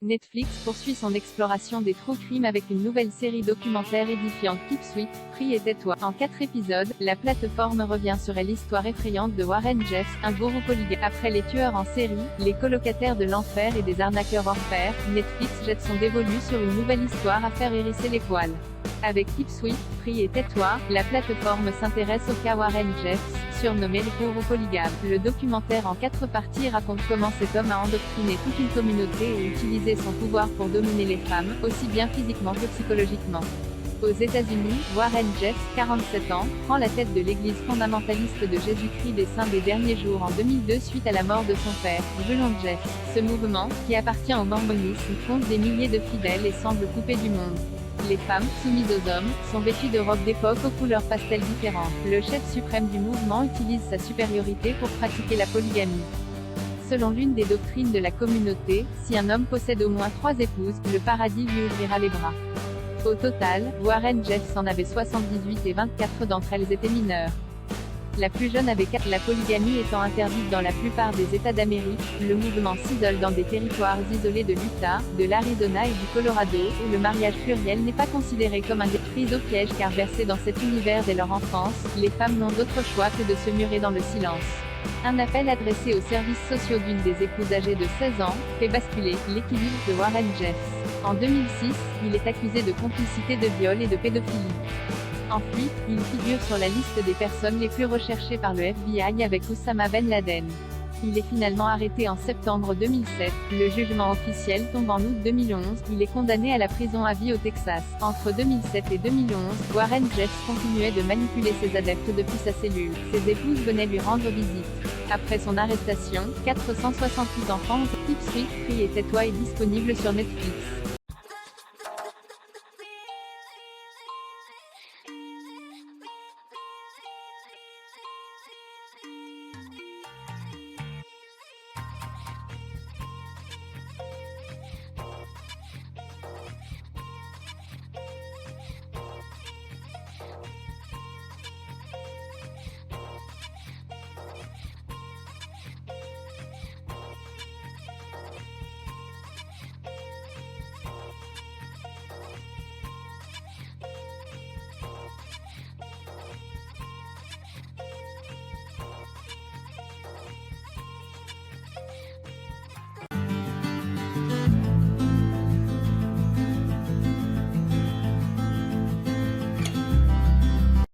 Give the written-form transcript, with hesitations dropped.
Netflix poursuit son exploration des true crimes avec une nouvelle série documentaire édifiante Keep Sweet, Prie et tais-toi. En 4 épisodes, la plateforme revient sur l'histoire effrayante de Warren Jeffs, un gourou polygame. Après les tueurs en série, les colocataires de l'enfer et des arnaqueurs hors pair, Netflix jette son dévolu sur une nouvelle histoire à faire hérisser les poils. Avec Keep Sweet, Prie et tais-toi, la plateforme s'intéresse au cas Warren Jeffs, surnommé le gourou polygame. Le documentaire en 4 parties raconte comment cet homme a endoctriné toute une communauté et utilisé son pouvoir pour dominer les femmes, aussi bien physiquement que psychologiquement. Aux États-Unis, Warren Jeffs, 47 ans, prend la tête de l'église fondamentaliste de Jésus-Christ des Saints des Derniers Jours en 2002 suite à la mort de son père, Julon Jeffs. Ce mouvement, qui appartient au mormonisme, compte des milliers de fidèles et semble coupé du monde. Les femmes, soumises aux hommes, sont vêtues de robes d'époque aux couleurs pastel différentes. Le chef suprême du mouvement utilise sa supériorité pour pratiquer la polygamie. Selon l'une des doctrines de la communauté, si un homme possède au moins 3 épouses, le paradis lui ouvrira les bras. Au total, Warren Jeffs en avait 78 et 24 d'entre elles étaient mineures. La plus jeune avait 4. La polygamie étant interdite dans la plupart des États d'Amérique, le mouvement s'isole dans des territoires isolés de l'Utah, de l'Arizona et du Colorado, où le mariage pluriel n'est pas considéré comme un prise au piège car versées dans cet univers dès leur enfance, les femmes n'ont d'autre choix que de se murer dans le silence. Un appel adressé aux services sociaux d'une des épouses âgées de 16 ans, fait basculer l'équilibre de Warren Jeffs. En 2006, il est accusé de complicité de viol et de pédophilie. En fuite, il figure sur la liste des personnes les plus recherchées par le FBI avec Oussama Ben Laden. Il est finalement arrêté en septembre 2007. Le jugement officiel tombe en août 2011. Il est condamné à la prison à vie au Texas. Entre 2007 et 2011, Warren Jeffs continuait de manipuler ses adeptes depuis sa cellule. Ses épouses venaient lui rendre visite. Après son arrestation, 468 enfants ont Keep Sweet, Prie et tais-toi est disponible sur Netflix.